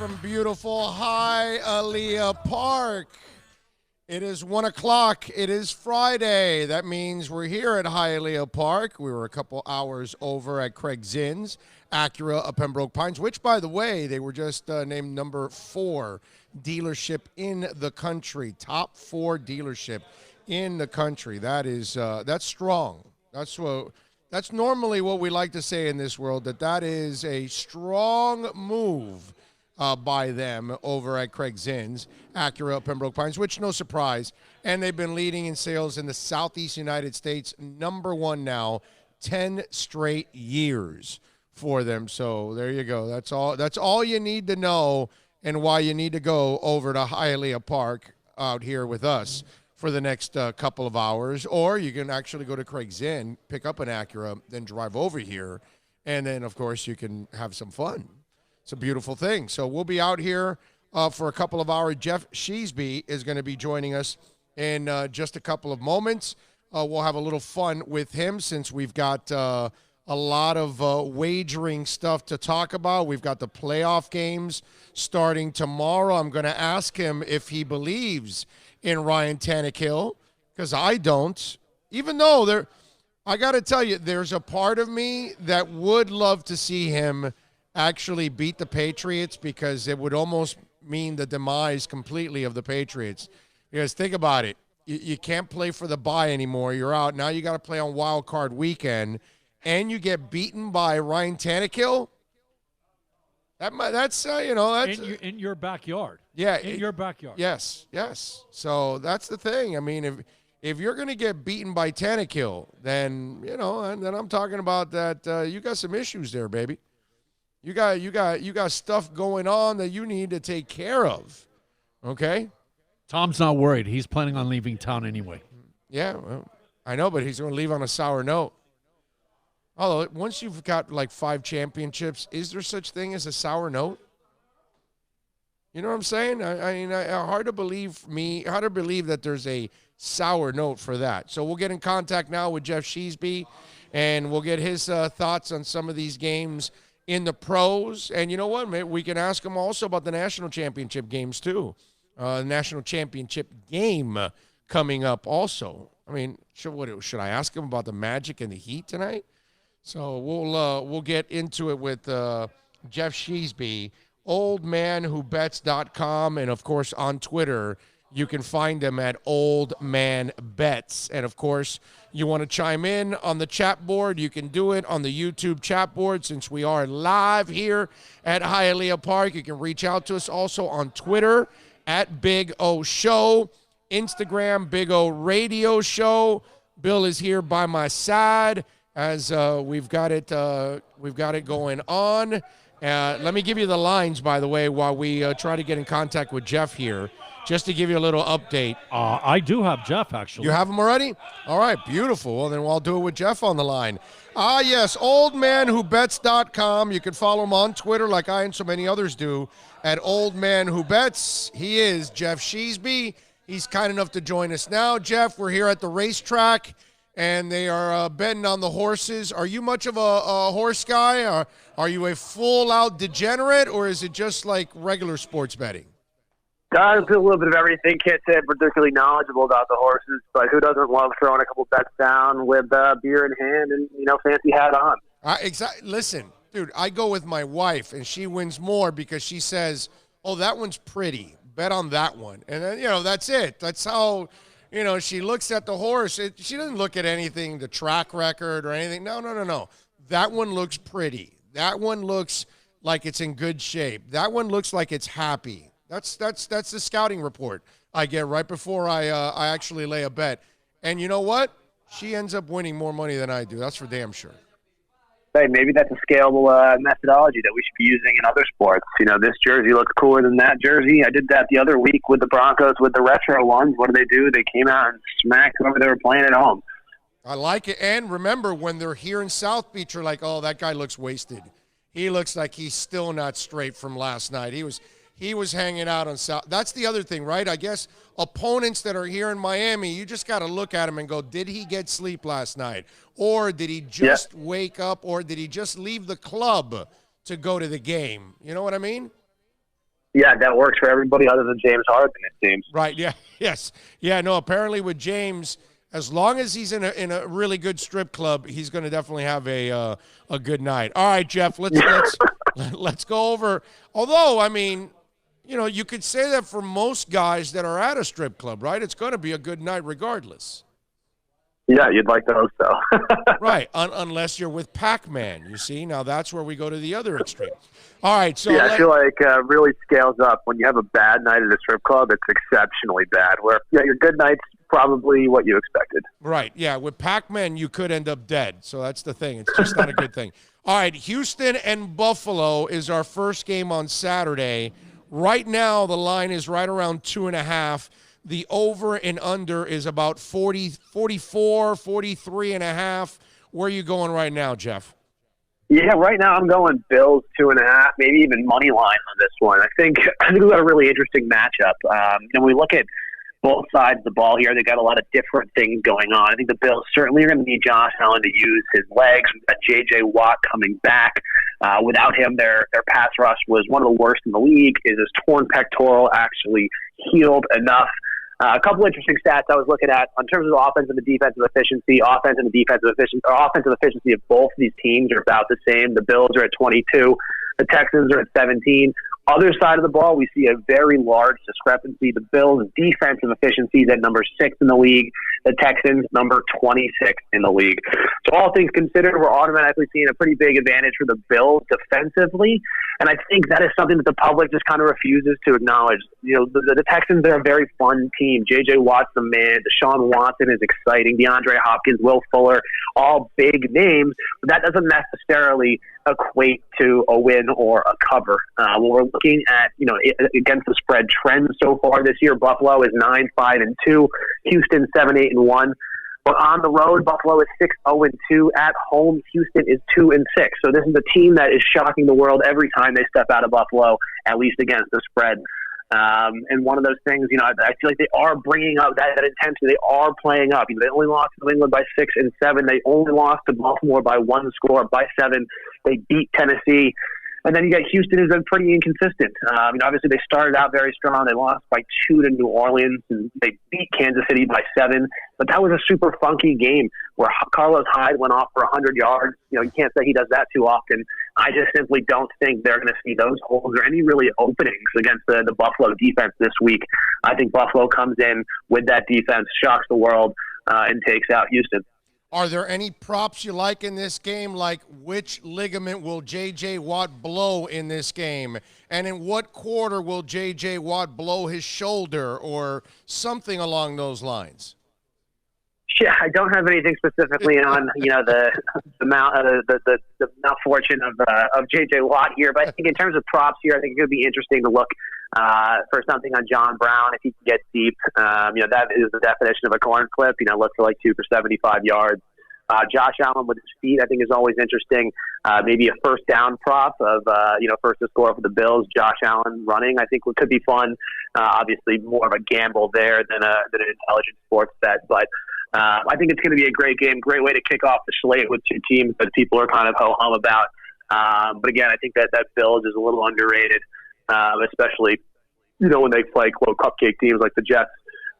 from beautiful Hialeah Park. It is 1 o'clock. It is Friday. That means we're here at Hialeah Park. We were a couple hours over at Craig Zinn's Acura of Pembroke Pines, which, by the way, they were just named number 4 dealership in the country. Top 4 dealership in the country. That is that's strong. That's normally what we like to say in this world, that is a strong move by them over at Craig Zinn's Acura of Pembroke Pines, which no surprise. And they've been leading in sales in the Southeast United States, number 1 now, 10 straight years for them. So there you go. That's all you need to know and why you need to go over to Hialeah Park out here with us for the next couple of hours. Or you can actually go to Craig Zinn, pick up an Acura, then drive over here, and then, of course, you can have some fun. It's a beautiful thing. So we'll be out here for a couple of hours. Jeff Sheesby is going to be joining us in just a couple of moments. We'll have a little fun with him since we've got a lot of wagering stuff to talk about. We've got the playoff games starting tomorrow. I'm going to ask him if he believes in Ryan Tannehill, because I don't. Even though I got to tell you, there's a part of me that would love to see him actually beat the Patriots, because it would almost mean the demise completely of the Patriots. Because think about it. You can't play for the bye anymore. You're out. Now you got to play on Wild Card Weekend, and you get beaten by Ryan Tannehill. That's in your backyard. Yeah, in your backyard. Yes. So that's the thing. I mean, if you're going to get beaten by Tannehill, then and then I'm talking about that. You got some issues there, baby. You got stuff going on that you need to take care of. Okay. Tom's not worried. He's planning on leaving town anyway. Yeah, well, I know, but he's going to leave on a sour note. Although, once you've got like 5 championships, is there such thing as a sour note? You know what I'm saying? I mean, hard to believe that there's a sour note for that. So we'll get in contact now with Jeff Sheesby, and we'll get his thoughts on some of these games in the pros. And you know what? We can ask him also about the national championship games too. National championship game coming up also. I mean, should I ask him about the Magic and the Heat tonight? So we'll get into it with Jeff Sheesby, oldmanwhobets.com, and of course on Twitter you can find him at oldmanbets. And of course, you want to chime in on the chat board, you can do it on the YouTube chat board since we are live here at Hialeah Park. You can reach out to us also on Twitter at Big O Show, Instagram Big O Radio Show. Bill is here by my side as we've got it going on. Let me give you the lines, by the way, while we try to get in contact with Jeff here, just to give you a little update. I do have Jeff, actually. You have him already? All right, beautiful. Well, then I'll do it with Jeff on the line. Yes, oldmanwhobets.com. You can follow him on Twitter like I and so many others do at oldmanwhobets. He is Jeff Sheesby. He's kind enough to join us now. Jeff, we're here at the racetrack, and they are betting on the horses. Are you much of a horse guy? Are you a full-out degenerate, or is it just like regular sports betting? I do a little bit of everything. Can't say I'm particularly knowledgeable about the horses, but who doesn't love throwing a couple bets down with beer in hand and, fancy hat on? Exactly. Listen, dude, I go with my wife, and she wins more because she says, oh, that one's pretty. Bet on that one. And then, that's it. That's how... she looks at the horse. She doesn't look at anything, the track record or anything. No. That one looks pretty. That one looks like it's in good shape. That one looks like it's happy. That's the scouting report I get right before I actually lay a bet. And you know what? She ends up winning more money than I do. That's for damn sure. Hey, maybe that's a scalable methodology that we should be using in other sports. This jersey looks cooler than that jersey. I did that the other week with the Broncos with the retro ones. What do? They came out and smacked whoever they were playing at home. I like it. And remember, when they're here in South Beach, you're like, oh, that guy looks wasted. He looks like he's still not straight from last night. He was hanging out on South. That's the other thing, right? I guess opponents that are here in Miami, you just got to look at him and go, did he get sleep last night? Or did he just wake up? Or did he just leave the club to go to the game? You know what I mean? Yeah, that works for everybody other than James Harden, it seems. Right, yeah, yes. Yeah, no, apparently with James, as long as he's in a really good strip club, he's going to definitely have a good night. All right, Jeff, let's go over. Although, I mean, you know, you could say that for most guys that are at a strip club, right? It's going to be a good night regardless. Yeah, you'd like those, though. Right, unless you're with Pac-Man, you see? Now that's where we go to the other extreme. All right, so I feel like really scales up. When you have a bad night at a strip club, it's exceptionally bad. Where your good night's probably what you expected. Right, yeah. With Pac-Man, you could end up dead. So that's the thing. It's just not a good thing. All right, Houston and Buffalo is our first game on Saturday. Right now, the line is right around 2.5. The over and under is about 44, 43 and a half. Where are you going right now, Jeff? Yeah, right now I'm going Bills 2.5, maybe even money line on this one. I think we've got a really interesting matchup. And we look at both sides of the ball here. They got a lot of different things going on. I think the Bills certainly are going to need Josh Allen to use his legs. We've got J.J. Watt coming back. Without him, their pass rush was one of the worst in the league. Is his torn pectoral actually healed enough? A couple interesting stats I was looking at in terms of offensive and defensive efficiency. Offensive efficiency of both of these teams are about the same. The Bills are at 22. The Texans are at 17. Other side of the ball, we see a very large discrepancy. The Bills' defensive efficiency is at number 6 in the league. The Texans, number 26 in the league. So all things considered, we're automatically seeing a pretty big advantage for the Bills defensively. And I think that is something that the public just kind of refuses to acknowledge. You know, the Texans are a very fun team. J.J. Watt's the man. Deshaun Watson is exciting. DeAndre Hopkins, Will Fuller, all big names. But that doesn't necessarily equate to a win or a cover. When we're looking at, you know, against the spread trends so far this year, Buffalo is 9-5-2, Houston 7-8-1. But on the road, Buffalo is 6-0-2. At home, Houston is 2-6. So this is a team that is shocking the world every time they step out of Buffalo, at least against the spread. And one of those things, you know, I feel like they are bringing up that intensity. They are playing up. You know, they only lost to New England by 6 and 7. They only lost to Baltimore by 1 score, by 7. They beat Tennessee. And then you got Houston, who's been pretty inconsistent. You know, obviously, they started out very strong. They lost by 2 to New Orleans, and they beat Kansas City by 7. But that was a super funky game where Carlos Hyde went off for 100 yards. You know, you can't say he does that too often. I just simply don't think they're going to see those holes or any really openings against the Buffalo defense this week. I think Buffalo comes in with that defense, shocks the world, and takes out Houston. Are there any props you like in this game, like which ligament will J.J. Watt blow in this game? And in what quarter will J.J. Watt blow his shoulder or something along those lines? Yeah, I don't have anything specifically on, you know, the malfortune of J.J. Watt here. But I think in terms of props here, I think it could be interesting to look for something on John Brown if he can get deep. You know, that is the definition of a coin flip. You know, look for like 2 for 75 yards. Josh Allen with his feet, I think, is always interesting. Maybe a first down prop of, you know, first to score for the Bills. Josh Allen running, I think, could be fun. Obviously, more of a gamble there than an intelligent sports bet. But I think it's going to be a great game, great way to kick off the slate with 2 teams that people are kind of ho-hum about. But again, I think that Bills is a little underrated, especially, you know, when they play quote cupcake teams like the Jets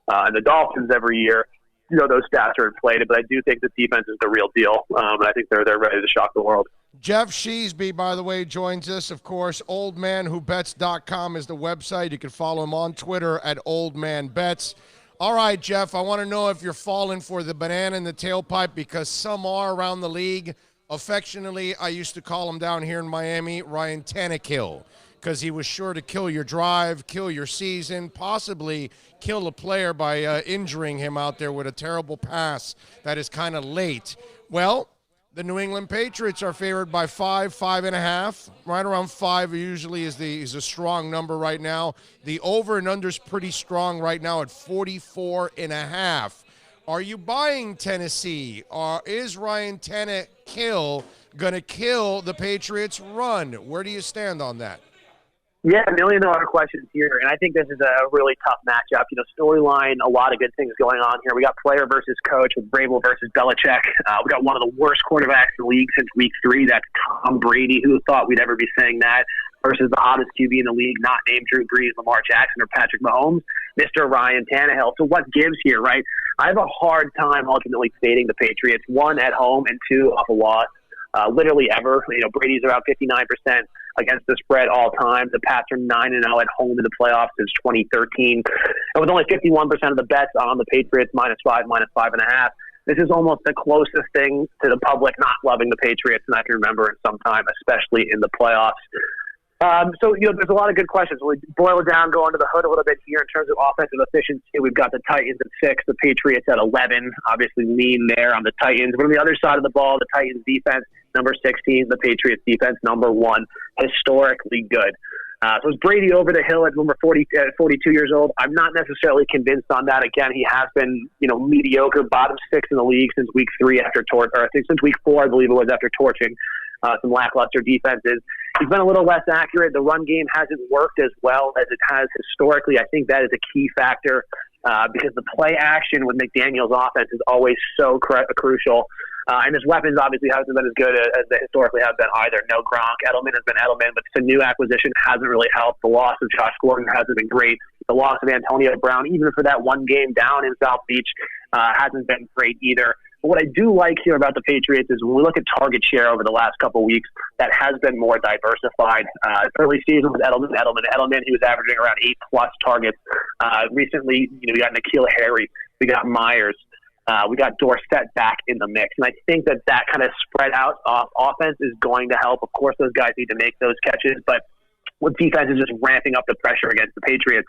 and the Dolphins every year. You know, those stats are inflated, but I do think the defense is the real deal, and I think they're ready to shock the world. Jeff Sheesby, by the way, joins us. Of course, oldmanwhobets.com is the website. You can follow him on Twitter at oldmanbets. All right, Jeff, I want to know if you're falling for the banana in the tailpipe, because some are around the league. Affectionately, I used to call him down here in Miami Ryan Tannehill, because he was sure to kill your drive, kill your season, possibly kill a player by injuring him out there with a terrible pass that is kind of late. Well, the New England Patriots are favored by 5, 5.5. Right around 5 usually is a strong number right now. The over and under is pretty strong right now at 44.5. Are you buying Tennessee? Or is Ryan Tannehill going to kill the Patriots' run? Where do you stand on that? Yeah, $1 million questions here, and I think this is a really tough matchup. You know, storyline, a lot of good things going on here. We got player versus coach with Vrabel versus Belichick. We got one of the worst quarterbacks in the league since week 3. That's Tom Brady. Who thought we'd ever be saying that? versus the hottest QB in the league, not named Drew Brees, Lamar Jackson, or Patrick Mahomes, Mr. Ryan Tannehill. So what gives here, right? I have a hard time ultimately fading the Patriots, 1 at home and 2 off a loss. Literally ever. Brady's around 59% against the spread all time. The Pats are 9-0 at home in the playoffs since 2013. And with only 51% of the bets on the Patriots, -5, -5.5. This is almost the closest thing to the public not loving the Patriots than I can remember in some time, especially in the playoffs. There's a lot of good questions. We boil it down, go under the hood a little bit here in terms of offensive efficiency. We've got the Titans at 6, the Patriots at 11. Obviously, lean there on the Titans. But on the other side of the ball, the Titans defense, number 16, the Patriots defense, number 1, historically good. So it's Brady over the hill at number 42 years old. I'm not necessarily convinced on that. Again, he has been, mediocre, bottom 6 in the league since week 3 since week 4, I believe it was, after torching some lackluster defenses. He's been a little less accurate. The run game hasn't worked as well as it has historically. I think that is a key factor because the play action with McDaniel's offense is always so crucial. And his weapons obviously haven't been as good as they historically have been either. No Gronk. Edelman has been Edelman, but it's a new acquisition hasn't really helped. The loss of Josh Gordon hasn't been great. The loss of Antonio Brown, even for that one game down in South Beach, hasn't been great either. But what I do like here about the Patriots is when we look at target share over the last couple of weeks, that has been more diversified. Early season was Edelman, he was averaging around 8+ targets. Recently, we got N'Keal Harry, we got Myers. We got Dorsett back in the mix. And I think that kind of spread out offense is going to help. Of course, those guys need to make those catches, but with defense is just ramping up the pressure against the Patriots,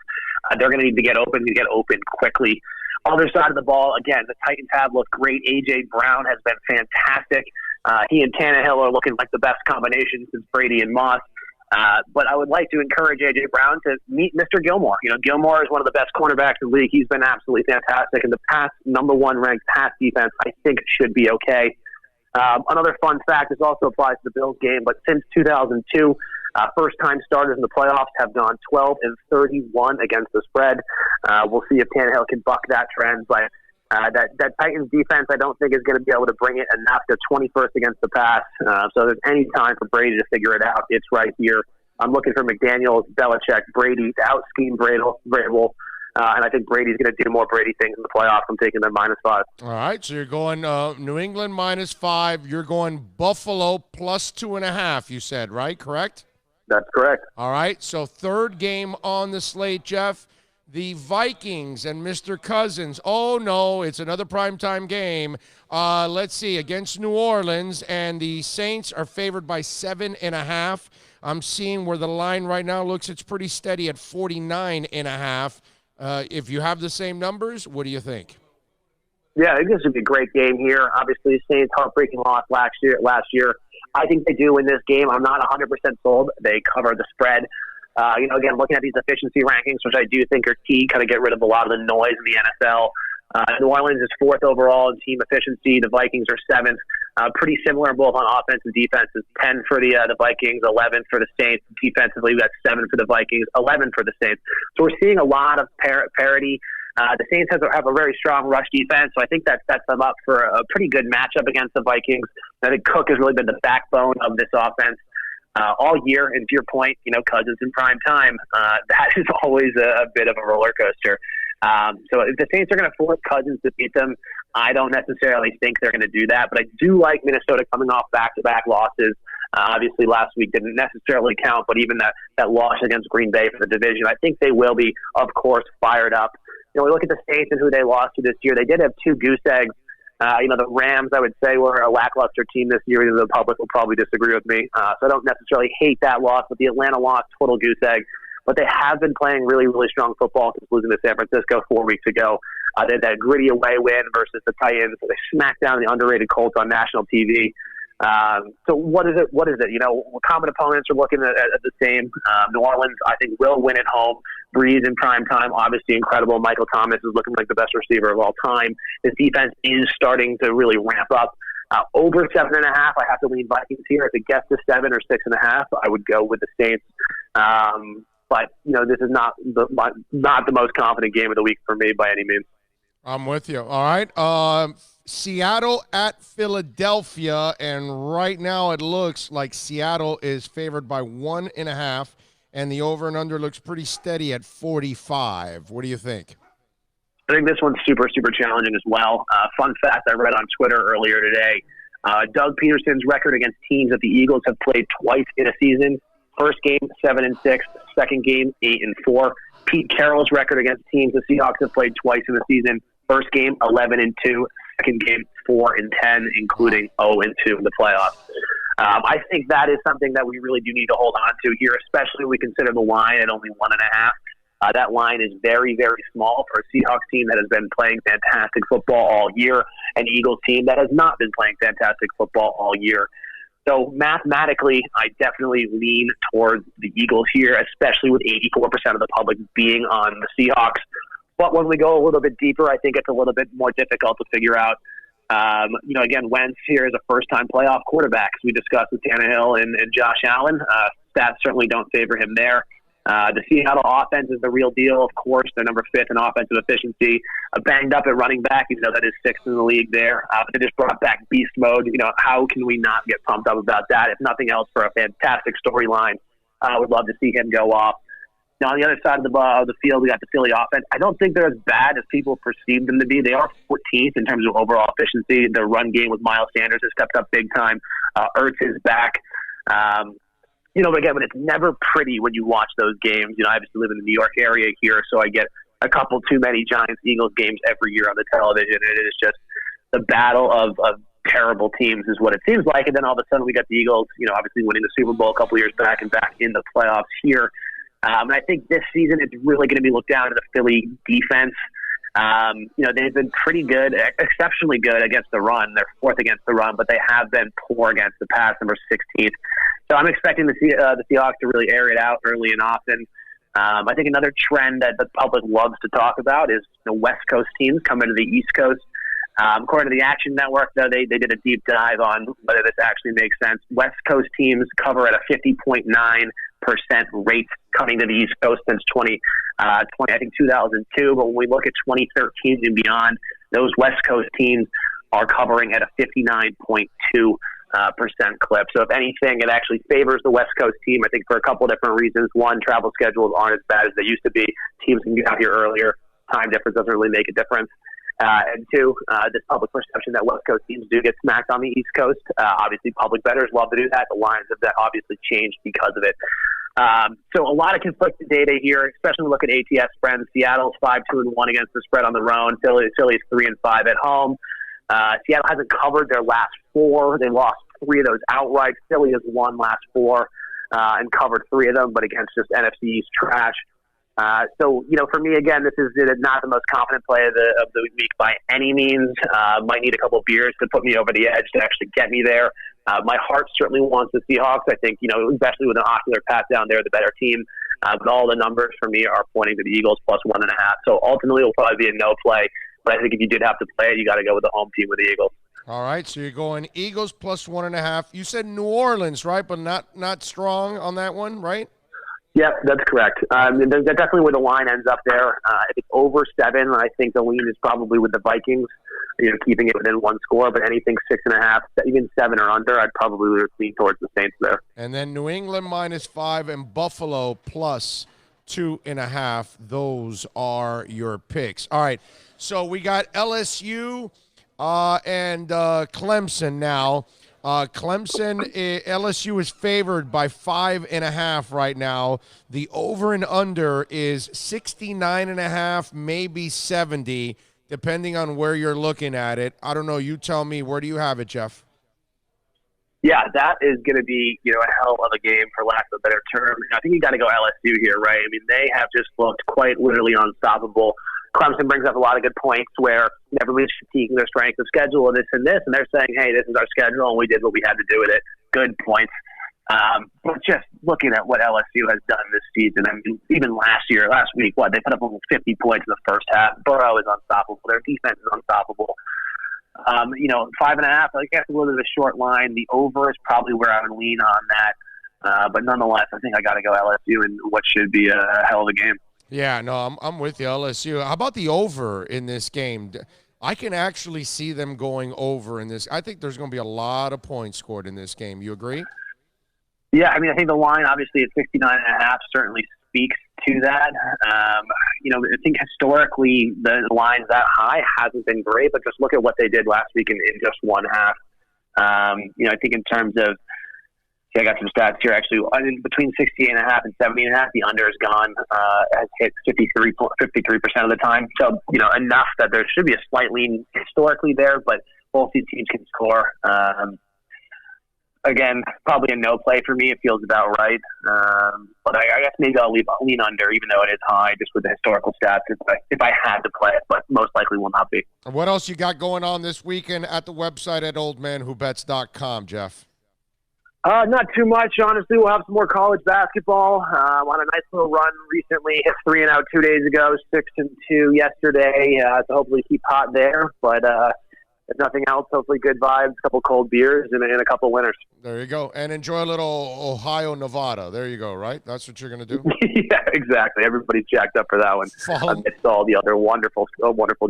they're going to need to get open quickly. Other side of the ball, again, the Titans have looked great. A.J. Brown has been fantastic. He and Tannehill are looking like the best combination since Brady and Moss. But I would like to encourage A.J. Brown to meet Mr. Gilmore. Gilmore is one of the best cornerbacks in the league. He's been absolutely fantastic. And the number 1 ranked pass defense, I think, should be okay. Another fun fact, this also applies to the Bills game, but since 2002, first-time starters in the playoffs have gone 12-31 against the spread. We'll see if Tannehill can buck that trend, but that Titans defense I don't think is going to be able to bring it enough. They're 21st against the pass, so there's any time for Brady to figure it out. It's right here. I'm looking for McDaniels, Belichick, Brady to out-scheme Vrabel. And I think Brady's going to do more Brady things in the playoffs. I'm taking them -5. All right, so you're going New England -5. You're going Buffalo +2.5, you said, right? Correct? That's correct. All right, so third game on the slate, Jeff. The Vikings and Mr. Cousins. Oh, no, it's another primetime game. Let's see, against New Orleans, and the Saints are favored by 7.5. I'm seeing where the line right now looks, it's pretty steady at 49.5. If you have the same numbers, what do you think? Yeah, I think this would be a great game here. Obviously, Saints heartbreaking loss last year. I think they do win this game. I'm not 100% sold. They cover the spread. Again, looking at these efficiency rankings, which I do think are key, kind of get rid of a lot of the noise in the NFL. New Orleans is 4th overall in team efficiency. The Vikings are 7th. Pretty similar both on offense and defense. It's 10 for the Vikings, 11 for the Saints. Defensively, we got 7 for the Vikings, 11 for the Saints. So we're seeing a lot of parity. The Saints have a very strong rush defense, so I think that sets them up for a pretty good matchup against the Vikings. I think Cook has really been the backbone of this offense all year. And to your point, Cousins in prime time, that is always a bit of a roller coaster. So if the Saints are going to force Cousins to beat them, I don't necessarily think they're going to do that. But I do like Minnesota coming off back-to-back losses. Obviously, last week didn't necessarily count, but even that loss against Green Bay for the division, I think they will be, of course, fired up. We look at the Saints and who they lost to this year. They did have 2 goose eggs. The Rams, I would say, were a lackluster team this year. Even the public will probably disagree with me. So I don't necessarily hate that loss, but the Atlanta loss, total goose egg. But they have been playing really, really strong football since losing to San Francisco 4 weeks ago. They had that gritty away win versus the Titans. They smacked down the underrated Colts on national TV. So what is it? Common opponents are looking at the same. New Orleans, I think, will win at home. Breeze in prime time, obviously incredible. Michael Thomas is looking like the best receiver of all time. His defense is starting to really ramp up. Over 7.5, I have to lean Vikings here. If it gets to 7 or 6.5, I would go with the Saints. But this is not the most confident game of the week for me by any means. I'm with you. All right. Seattle at Philadelphia, and right now it looks like Seattle is favored by 1.5, and the over and under looks pretty steady at 45. What do you think? I think this one's super, super challenging as well. Fun fact I read on Twitter earlier today. Doug Peterson's record against teams that the Eagles have played twice in a season. First game, 7-6. Second game, 8-4. Pete Carroll's record against teams the Seahawks have played twice in the season. First game, 11-2. Second game, 4-10, including 0-2 in the playoffs. I think that is something that we really do need to hold on to here, especially when we consider the line at only 1.5. That line is very, very small for a Seahawks team that has been playing fantastic football all year, an Eagles team that has not been playing fantastic football all year. So mathematically, I definitely lean towards the Eagles here, especially with 84% of the public being on the Seahawks. But when we go a little bit deeper, I think it's a little bit more difficult to figure out. Again, Wentz here is a first-time playoff quarterback, as we discussed with Tannehill and Josh Allen. Stats certainly don't favor him there. The Seattle offense is the real deal, of course. They're number 5th in offensive efficiency. Banged up at running back, even though that is 6th in the league there. But they just brought back beast mode. How can we not get pumped up about that? If nothing else, for a fantastic storyline. I would love to see him go off. Now, on the other side of the field, we got the Philly offense. I don't think they're as bad as people perceive them to be. They are 14th in terms of overall efficiency. Their run game with Miles Sanders has stepped up big time. Ertz is back. But again, it's never pretty when you watch those games. I obviously live in the New York area here, so I get a couple too many Giants-Eagles games every year on the television. And it is just the battle of terrible teams is what it seems like. And then all of a sudden we got the Eagles, obviously winning the Super Bowl a couple years back and back in the playoffs here. And I think this season it's really going to be looked down to the Philly defense. They've been pretty good, exceptionally good against the run. They're 4th against the run, but they have been poor against the pass, number 16th. So I'm expecting the Seahawks to really air it out early and often. I think another trend that the public loves to talk about is the West Coast teams coming to the East Coast. According to the Action Network, though, they did a deep dive on whether this actually makes sense. West Coast teams cover at a 50.9% rate coming to the East Coast since 2002. But when we look at 2013 and beyond, those West Coast teams are covering at a 59.2% clip. So if anything, it actually favors the West Coast team, I think, for a couple of different reasons. One, travel schedules aren't as bad as they used to be. Teams can get out here earlier. Time difference doesn't really make a difference. And two, this public perception that West Coast teams do get smacked on the East Coast. Obviously, public bettors love to do that. The lines have that obviously changed because of it. So a lot of conflicted data here, especially when we look at ATS spreads. Seattle's 5-2-1 against the spread on the road. Philly's 3-5 at home. Seattle hasn't covered their last 4. They lost 3 of those outright. Philly has won last 4 and covered 3 of them, but against just NFC East trash. For me, again, this is not the most confident play of the week by any means. Might need a couple of beers to put me over the edge to actually get me there. My heart certainly wants the Seahawks. I think, especially with an ocular pat down, they're the better team. But all the numbers for me are pointing to the Eagles plus 1.5. So ultimately, it'll probably be a no play. But I think if you did have to play it, you got to go with the home team with the Eagles. All right, so you're going Eagles plus 1.5. You said New Orleans, right? But not strong on that one, right? Yep, that's correct. That's definitely where the line ends up there. If it's over 7, I think the lean is probably with the Vikings, keeping it within 1 score. But anything 6.5, even 7 or under, I'd probably lean towards the Saints there. And then New England minus 5 and Buffalo plus 2.5. Those are your picks. All right, so we got LSU and Clemson now. LSU is favored by 5.5 right now. The over and under is 69.5, maybe 70, depending on where you're looking at it. I don't know. You tell me. Where do you have it, Jeff? Yeah, that is going to be, a hell of a game, for lack of a better term. I think you got to go LSU here, right? I mean, they have just looked quite literally unstoppable. Clemson brings up a lot of good points where everybody's critiquing their strength of schedule and this, and they're saying, hey, this is our schedule, and we did what we had to do with it. Good points. But just looking at what LSU has done this season, I mean, even last week, they put up almost 50 points in the first half. Burrow is unstoppable. Their defense is unstoppable. 5.5, I guess a little bit of a short line. The over is probably where I would lean on that. But nonetheless, I think I got to go LSU in what should be a hell of a game. Yeah, no, I'm with you, LSU. How about the over in this game? I can actually see them going over in this. I think there's going to be a lot of points scored in this game. You agree? Yeah, I mean, I think the line obviously at 69.5 certainly speaks to that. I think historically the lines that high hasn't been great, but just look at what they did last week in just one half. I think in terms of, I got some stats here actually. I mean, between 68.5 and 70.5, the under has hit 53% of the time. So, enough that there should be a slight lean historically there, but both these teams can score. Again, probably a no play for me. It feels about right. But I guess maybe I'll lean under, even though it is high, just with the historical stats, if I had to play it, but most likely will not be. What else you got going on this weekend at the website at oldmanwhobets.com, Jeff? Not too much, honestly. We'll have some more college basketball. On a nice little run recently. Hit 3-0 2 days ago, 6-2 yesterday. So hopefully keep hot there. But if nothing else, hopefully good vibes, a couple cold beers, and a couple winners. There you go. And enjoy a little Ohio, Nevada. There you go, right? That's what you're going to do? Yeah, exactly. Everybody's jacked up for that one. Amidst all the other wonderful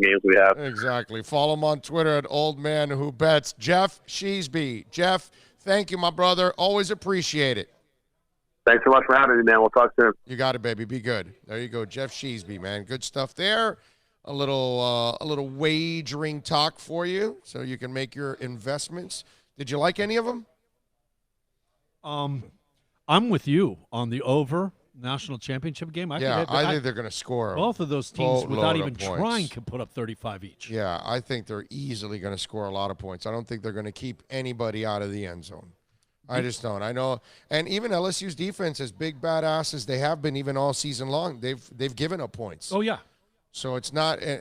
games we have. Exactly. Follow him on Twitter at oldmanwhobets. Jeff Sheesby. Jeff, thank you, my brother. Always appreciate it. Thanks so much for having me, man. We'll talk soon. You got it, baby. Be good. There you go, Jeff Sheesby, man. Good stuff there. A little wagering talk for you, so you can make your investments. Did you like any of them? I'm with you on the over national championship game. I think they're going to score. Both of those teams, without even points. trying, can put up 35 each. Yeah, I think they're easily going to score a lot of points. I don't think they're going to keep anybody out of the end zone. I just don't. I know, and even LSU's defense, as big badasses they have been even all season long, they've given up points. Oh yeah. So it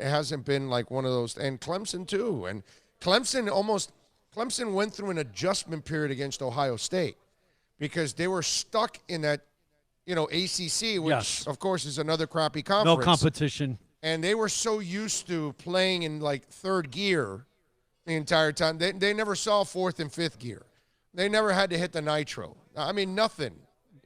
hasn't been like one of those, and Clemson too. And Clemson went through an adjustment period against Ohio State because they were stuck in that, ACC, which of course is another crappy conference. No competition. And they were so used to playing in like third gear the entire time. They never saw fourth and fifth gear. They never had to hit the nitro. I mean, nothing.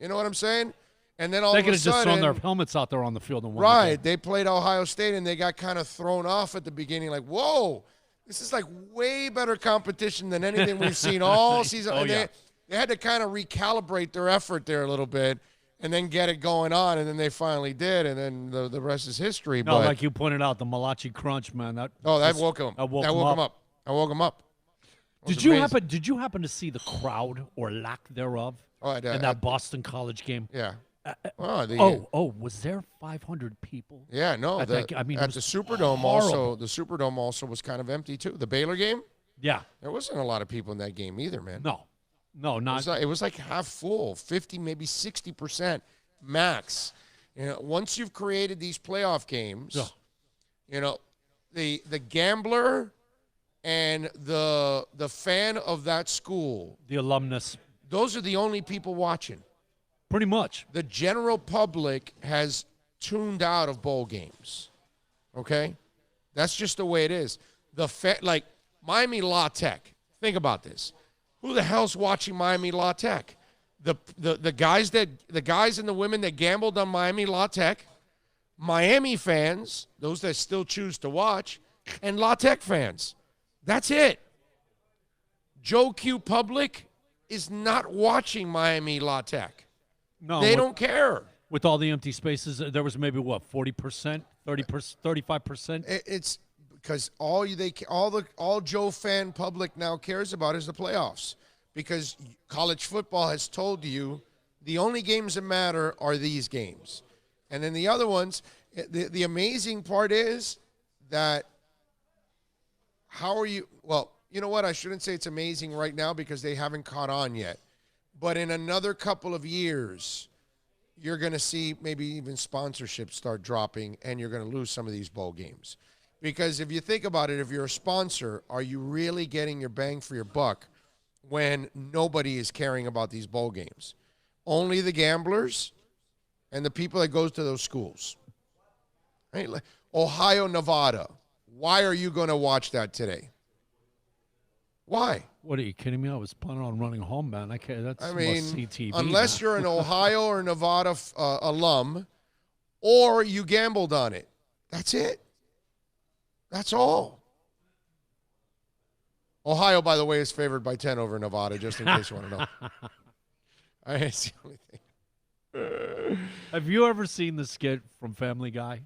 You know what I'm saying? And then all of a sudden, they could have just thrown their helmets out there on the field and won. Right. They played Ohio State, and they got kind of thrown off at the beginning, like, whoa, this is like way better competition than anything we've seen all season. They had to kind of recalibrate their effort there a little bit and then get it going on, and then they finally did, and then the rest is history. No, like you pointed out, the Malachi Crunch, man. That woke him. That woke him up. I woke him up. Did you happen to see the crowd or lack thereof in that Boston College game? Yeah. Was there 500 people? Yeah, no. At the Superdome horrible. the Superdome also was kind of empty too. The Baylor game? Yeah. There wasn't a lot of people in that game either, man. No, not. It was like half full, 50, maybe 60% max. Once you've created these playoff games, the gambler and the fan of that school, the alumnus, those are the only people watching. Pretty much. The general public has tuned out of bowl games. Okay? That's just the way it is. Like Miami La Tech. Think about this. Who the hell's watching Miami La Tech? The guys and the women that gambled on Miami La Tech, Miami fans, those that still choose to watch, and La Tech fans. That's it. Joe Q public is not watching Miami La Tech. No, they don't care. With all the empty spaces, there was maybe 40%, 30%, 35%. It's because all Joe fan public now cares about is the playoffs, because college football has told you the only games that matter are these games, and then the other ones. The amazing part is that how are you? Well, you know what? I shouldn't say it's amazing right now because they haven't caught on yet. But in another couple of years, you're going to see maybe even sponsorships start dropping, and you're going to lose some of these bowl games. Because if you think about it, if you're a sponsor, are you really getting your bang for your buck when nobody is caring about these bowl games? Only the gamblers and the people that goes to those schools. Right? Like Ohio, Nevada. Why are you going to watch that today? Why? What, are you kidding me? I was planning on running home, man. That's must-see TV. Unless you're an Ohio or Nevada alum, or you gambled on it. That's it. That's all. Ohio, by the way, is favored by 10 over Nevada, just in case you want to know. It's the only thing. Have you ever seen the skit from Family Guy?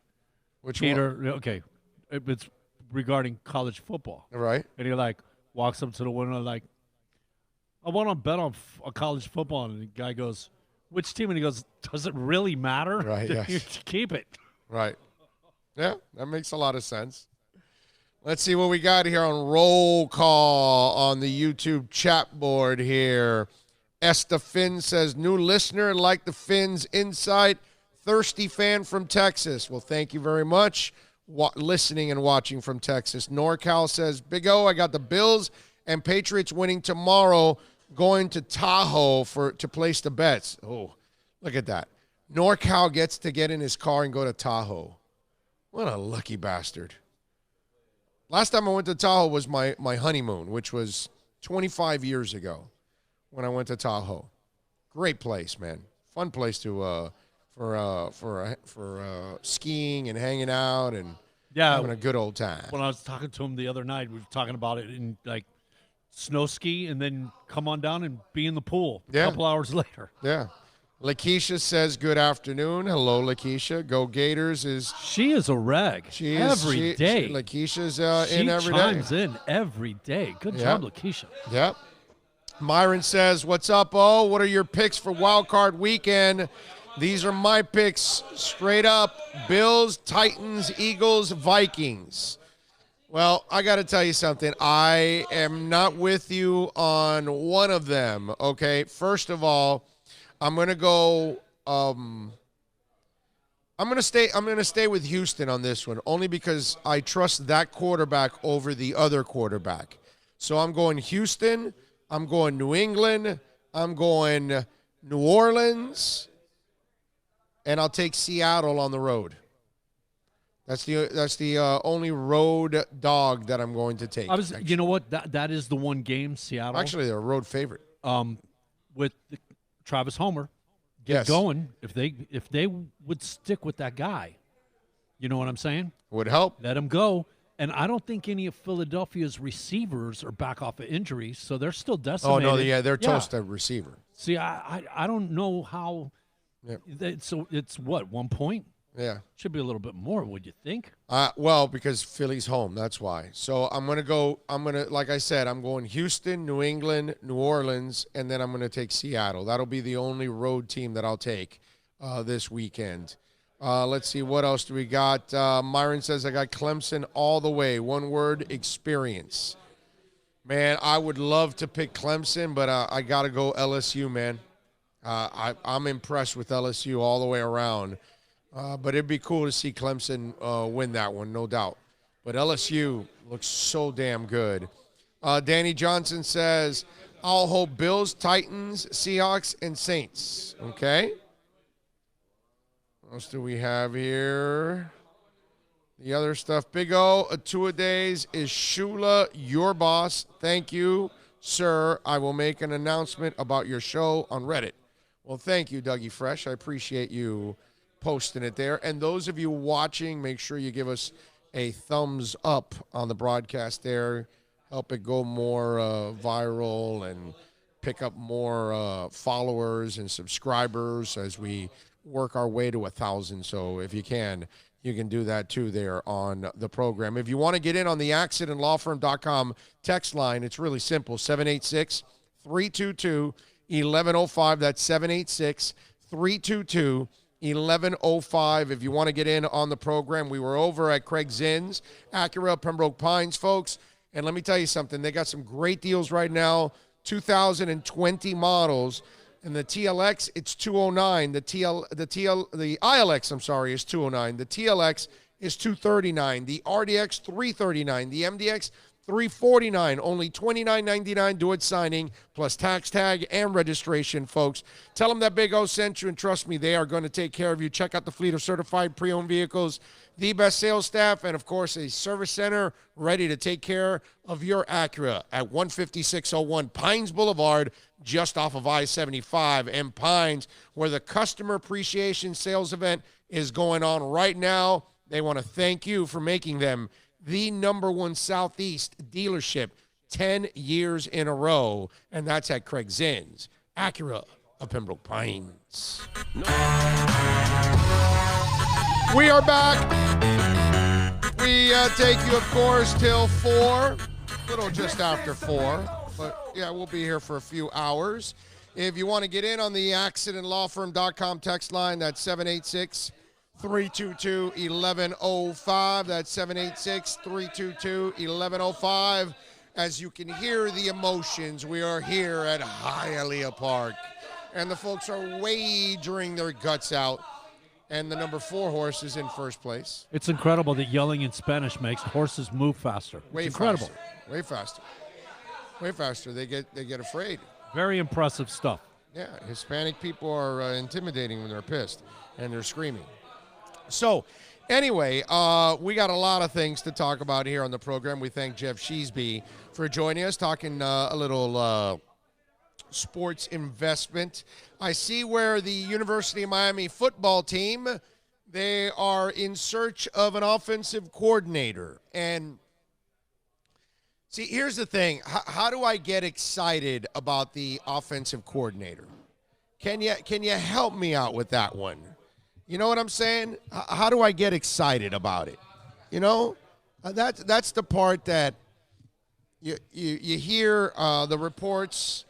Which Peter, one? Okay. It's regarding college football. Right. And he, like, walks up to the window, like, I want to bet on college football. And the guy goes, which team? And he goes, does it really matter? Right, yes. Keep it. Right. Yeah, that makes a lot of sense. Let's see what we got here on roll call on the YouTube chat board here. Esther Finn says, new listener, like the Finns insight, thirsty fan from Texas. Well, thank you very much. Listening and watching from Texas. NorCal says, Big O, I got the Bills and Patriots winning tomorrow, going to Tahoe to place the bets. Oh, look at that. NorCal gets to get in his car and go to Tahoe. What a lucky bastard. Last time I went to Tahoe was my honeymoon, which was 25 years ago when I went to Tahoe. Great place, man. Fun place to for skiing and hanging out and having a good old time. When I was talking to him the other night, we were talking about it in like snow ski and then come on down and be in the pool a couple hours later. Yeah. Lakeisha says, good afternoon. Hello, Lakeisha. Go Gators She is a reg. She is every day. Lakeisha's in every day. She chimes in every day. Good job, Lakeisha. Yep. Myron says, what's up, O? What are your picks for Wild Card Weekend? These are my picks straight up. Bills, Titans, Eagles, Vikings. Well, I got to tell you something. I am not with you on one of them, okay? First of all, I'm going to go I'm going to stay with Houston on this one only because I trust that quarterback over the other quarterback. So I'm going Houston, I'm going New England, I'm going New Orleans, and I'll take Seattle on the road. That's the only road dog that I'm going to take. You know what? That is the one game, Seattle. Actually, they're a road favorite. With Travis Homer going, if they would stick with that guy, you know what I'm saying? Would help. Let him go. And I don't think any of Philadelphia's receivers are back off of injuries, so they're still decimated. Oh, no, they're toast at receiver. See, I don't know how. So it's what, 1 point? Yeah. Should be a little bit more, would you think? Well, because Philly's home, that's why. So like I said, I'm going Houston, New England, New Orleans, and then I'm going to take Seattle. That'll be the only road team that I'll take this weekend. Let's see, what else do we got? Myron says, I got Clemson all the way. One word, experience. Man, I would love to pick Clemson, but I got to go LSU, man. I'm impressed with LSU all the way around. But it'd be cool to see Clemson win that one, no doubt. But LSU looks so damn good. Danny Johnson says, I'll hold Bills, Titans, Seahawks, and Saints. Okay. What else do we have here? The other stuff. Big O, a two-a-days. Is Shula your boss? Thank you, sir. I will make an announcement about your show on Reddit. Well, thank you, Dougie Fresh. I appreciate you posting it there. And those of you watching, make sure you give us a thumbs up on the broadcast there. Help it go more viral and pick up more followers and subscribers as we work our way to 1,000. So if you can do that too there on the program. If you want to get in on the accidentlawfirm.com text line, it's really simple. 786-322-1105. That's 786-322-1105 if you want to get in on the program. We were over at Craig Zinn's, Acura, Pembroke Pines, folks. And let me tell you something. They got some great deals right now, 2020 models. And the TLX, it's 209. The ILX, I'm sorry, is 209. The TLX is 239. The RDX, 339. The MDX, $349, only $29.99 do it signing, plus tax tag and registration, folks. Tell them that Big O sent you, and trust me, they are going to take care of you. Check out the fleet of certified pre-owned vehicles, the best sales staff, and, of course, a service center ready to take care of your Acura at 15601 Pines Boulevard, just off of I-75 and Pines, where the Customer Appreciation Sales event is going on right now. They want to thank you for making them the #1 Southeast dealership 10 years in a row, and that's at Craig Zinn's Acura of Pembroke Pines. We are back. We take you, of course, till 4, a little just after 4, but yeah, we'll be here for a few hours. If you want to get in on the accidentlawfirm.com text line, that's 786-322-1105. That's 786-322-1105. As you can hear the emotions, we are here at Hialeah Park, and the folks are wagering their guts out, and the number 4 horse is in first place. It's incredible that yelling in Spanish makes horses move faster. It's incredible. Faster. Way faster. Way faster. They get afraid. Very impressive stuff. Yeah, Hispanic people are intimidating when they're pissed and they're screaming. So, anyway, we got a lot of things to talk about here on the program. We thank Jeff Sheesby for joining us, talking a little sports investment. I see where the University of Miami football team, they are in search of an offensive coordinator. And see, here's the thing. How do I get excited about the offensive coordinator? Can you help me out with that one? You know what I'm saying? How do I get excited about it? You know, that's the part that you hear the reports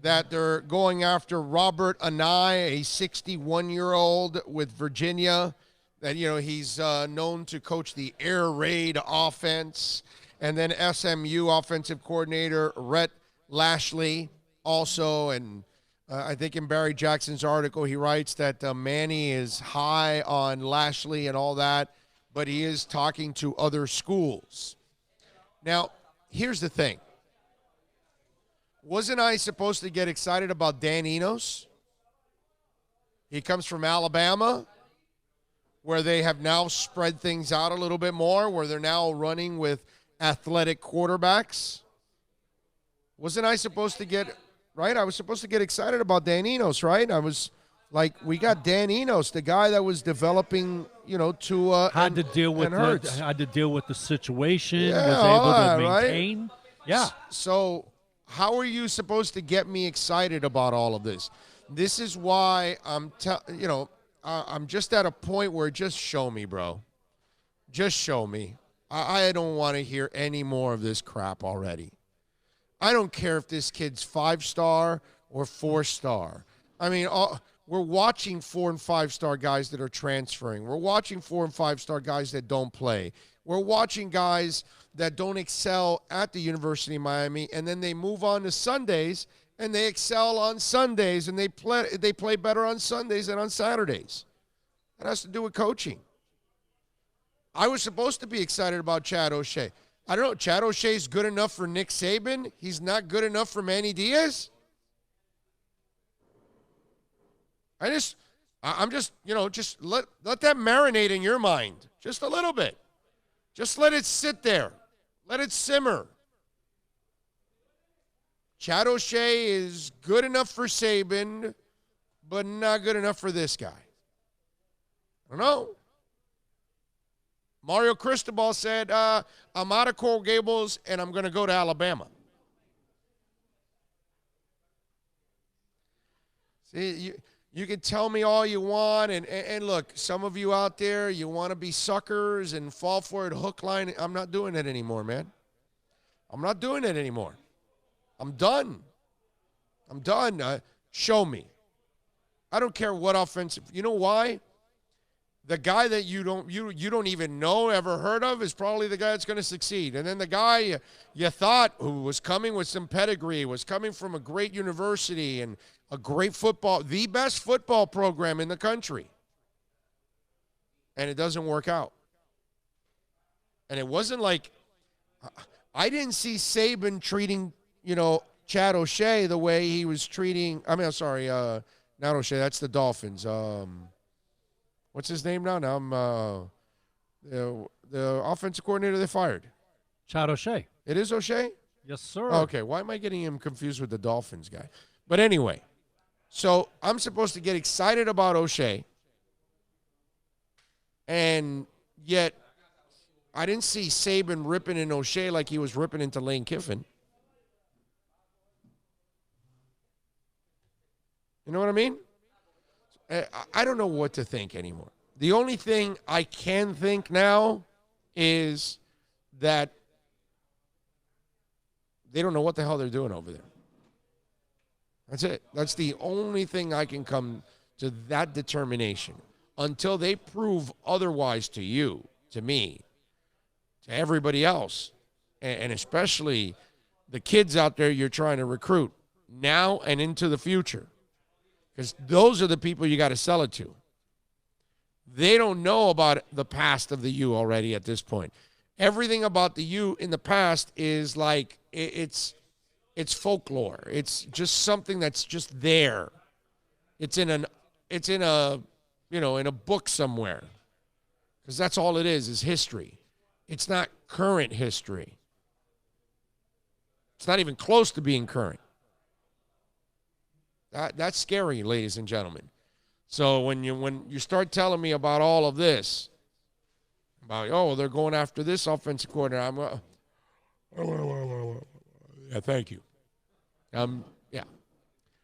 that they're going after Robert Anae, a 61-year-old with Virginia, that, you know, he's known to coach the air raid offense. And then SMU offensive coordinator Rhett Lashley also. And I think in Barry Jackson's article, he writes that Manny is high on Lashley and all that, but he is talking to other schools. Now, here's the thing. Wasn't I supposed to get excited about Dan Enos? He comes from Alabama, where they have now spread things out a little bit more, where they're now running with athletic quarterbacks. Wasn't I supposed to get, right? I was supposed to get excited about Dan Enos, right? I was like, we got Dan Enos, the guy that was developing, you know, to had to deal with the situation, yeah, was able to maintain. Right? Yeah. So how are you supposed to get me excited about all of this? This is why I'm just at a point where just show me, bro. Just show me. I don't want to hear any more of this crap already. I don't care if this kid's 5-star or 4-star. I mean, we're watching 4- and 5-star guys that are transferring. We're watching 4- and 5-star guys that don't play. We're watching guys that don't excel at the University of Miami, and then they move on to Sundays, and they excel on Sundays, and they play better on Sundays than on Saturdays. That has to do with coaching. I was supposed to be excited about Chad O'Shea. I don't know. Chad O'Shea's good enough for Nick Saban. He's not good enough for Manny Diaz. I'm just, you know, just let that marinate in your mind just a little bit. Just let it sit there. Let it simmer. Chad O'Shea is good enough for Saban, but not good enough for this guy. I don't know. Mario Cristobal said, I'm out of Coral Gables, and I'm going to go to Alabama. See, you can tell me all you want, and look, some of you out there, you want to be suckers and fall for it hook, line. I'm not doing it anymore, man. I'm not doing it anymore. I'm done. I'm done. Show me. I don't care what offensive. You know why? The guy that you don't even know, ever heard of, is probably the guy that's going to succeed. And then the guy you thought who was coming with some pedigree, was coming from a great university and a great football, the best football program in the country. And it doesn't work out. And it wasn't like, I didn't see Saban treating, Chad O'Shea the way he was treating. I mean, I'm sorry, not O'Shea. That's the Dolphins. What's his name now? Now I'm the offensive coordinator they fired. Chad O'Shea. It is O'Shea? Yes, sir. Okay, why am I getting him confused with the Dolphins guy? But anyway, so I'm supposed to get excited about O'Shea, and yet I didn't see Saban ripping in O'Shea like he was ripping into Lane Kiffin. You know what I mean? I don't know what to think anymore. The only thing I can think now is that they don't know what the hell they're doing over there. That's it. That's the only thing I can come to that determination. Until they prove otherwise to you, to me, to everybody else, and especially the kids out there you're trying to recruit now and into the future. Because those are the people you got to sell it to. They don't know about the past of the U already at this point. Everything about the U in the past is like it's folklore. It's just something that's just there. It's in a book somewhere. Because that's all it is history. It's not current history. It's not even close to being current. That's scary, ladies and gentlemen. So when you start telling me about all of this, about they're going after this offensive coordinator, yeah, thank you. Yeah.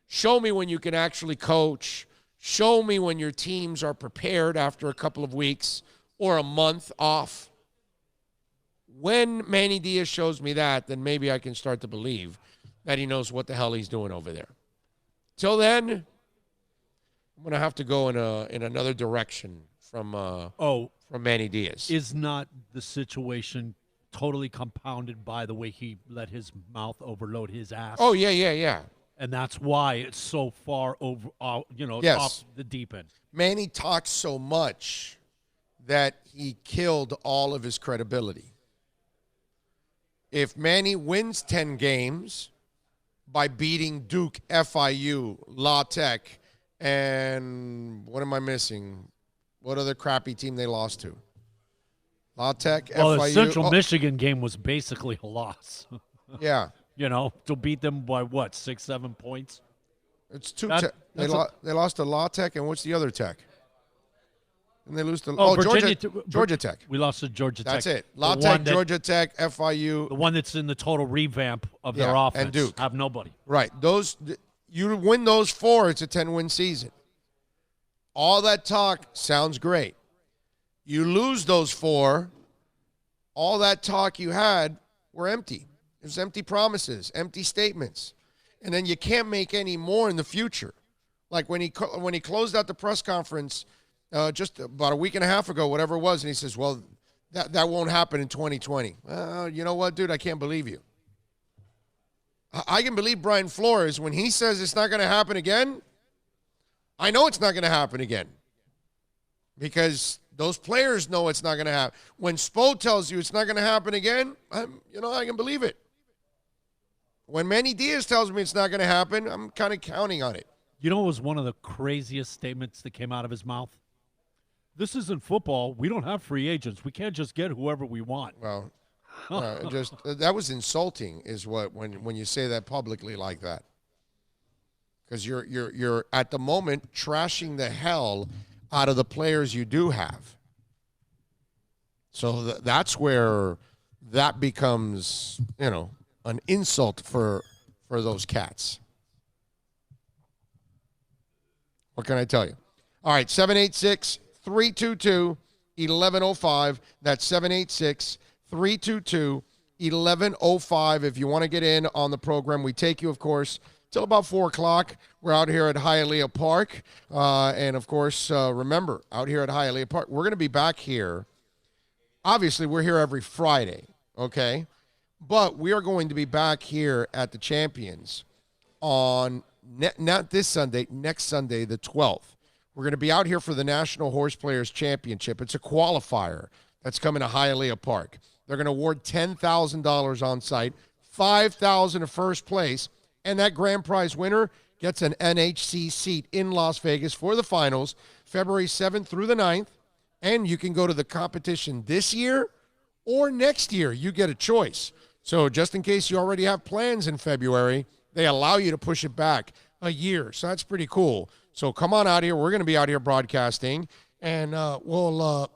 Show me when you can actually coach. Show me when your teams are prepared after a couple of weeks or a month off. When Manny Diaz shows me that, then maybe I can start to believe that he knows what the hell he's doing over there. Till then, I'm going to have to go in another direction from Manny Diaz. Is not the situation totally compounded by the way he let his mouth overload his ass? Oh, yeah. And that's why it's so far over, Yes. off the deep end. Manny talks so much that he killed all of his credibility. If Manny wins 10 games by beating Duke, FIU, La Tech, and what am I missing? What other crappy team they lost to? La Tech, Well, FIU. the Central Michigan game was basically a loss. Yeah. To beat them by what, 6-7 points? It's two. That- They lost to La Tech, and what's the other Tech? And they lose to Virginia, Georgia Tech. We lost to Georgia Tech. That's it. La The Tech, one that- Georgia Tech, FIU. The one that's in the total revamp of their Yeah, offense. and Duke. Have nobody. Right. You win those 4, it's a 10-win season. All that talk sounds great. You lose those 4, all that talk you had were empty. It was empty promises, empty statements. And then you can't make any more in the future. Like when he closed out the press conference just about a week and a half ago, whatever it was, and he says, well, that won't happen in 2020. You know what, dude? I can't believe you. I can believe Brian Flores when he says it's not going to happen again. I know it's not going to happen again because those players know it's not going to happen. When Spo tells you it's not going to happen again, I can believe it. When Manny Diaz tells me it's not going to happen, I'm kind of counting on it. You know what was one of the craziest statements that came out of his mouth? This isn't football. We don't have free agents. We can't just get whoever we want. Well, that was insulting, is what when you say that publicly like that, because you're at the moment trashing the hell out of the players you do have. So that's where that becomes an insult for those cats. What can I tell you? All right, 786-322-1105. That's 786-322-1105. If you want to get in on the program, we take you, of course, till about 4 o'clock. We're out here at Hialeah Park. And, of course, remember, out here at Hialeah Park, we're going to be back here. Obviously, we're here every Friday, okay? But we are going to be back here at the Champions on not this Sunday, next Sunday, the 12th. We're going to be out here for the National Horse Players Championship. It's a qualifier that's coming to Hialeah Park. They're going to award $10,000 on site, $5,000 to first place, and that grand prize winner gets an NHC seat in Las Vegas for the finals, February 7th through the 9th. And you can go to the competition this year or next year. You get a choice. So just in case you already have plans in February, they allow you to push it back a year. So that's pretty cool. So come on out here. We're going to be out here broadcasting, and we'll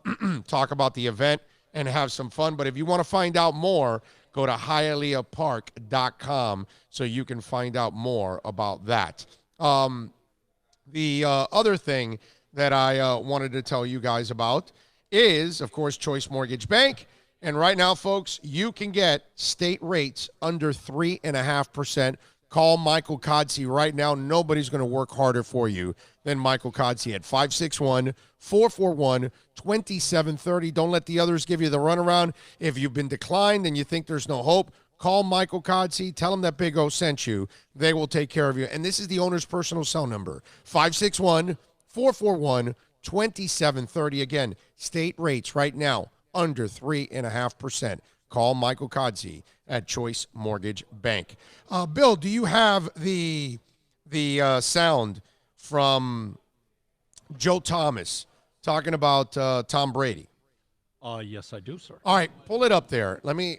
talk about the event and have some fun. But if you want to find out more, go to hialeahpark.com so you can find out more about that. The other thing that I wanted to tell you guys about is, of course, Choice Mortgage Bank. And right now, folks, you can get state rates under 3.5%. Call Michael Kodsey right now. Nobody's going to work harder for you than Michael Kodsey at 561-441-2730. Don't let the others give you the runaround. If you've been declined and you think there's no hope, call Michael Kodsey. Tell him that Big O sent you. They will take care of you. And this is the owner's personal cell number, 561-441-2730. Again, state rates right now under 3.5%. Call Michael Kodsey at Choice Mortgage Bank. Bill, do you have the sound from Joe Thomas talking about Tom Brady? Yes, I do, sir. All right, pull it up there. Let me.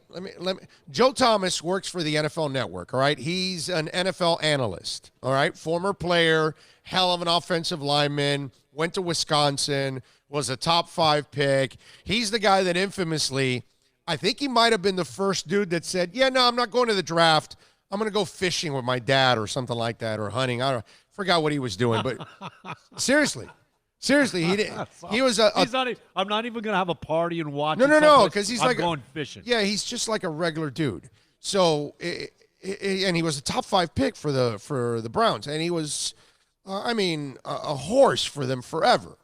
Joe Thomas works for the NFL Network. All right, he's an NFL analyst. All right, former player, hell of an offensive lineman. Went to Wisconsin, was a top 5 pick. He's the guy that infamously, I think he might have been the first dude that said, "Yeah, no, I'm not going to the draft. I'm going to go fishing with my dad or something like that, or hunting." I forgot what he was doing, but seriously, he did. He was I'm not even going to have a party and watch. No, because he's I'm going fishing. Yeah, he's just like a regular dude. So, and he was a top 5 pick for the Browns, and he was, a horse for them forever.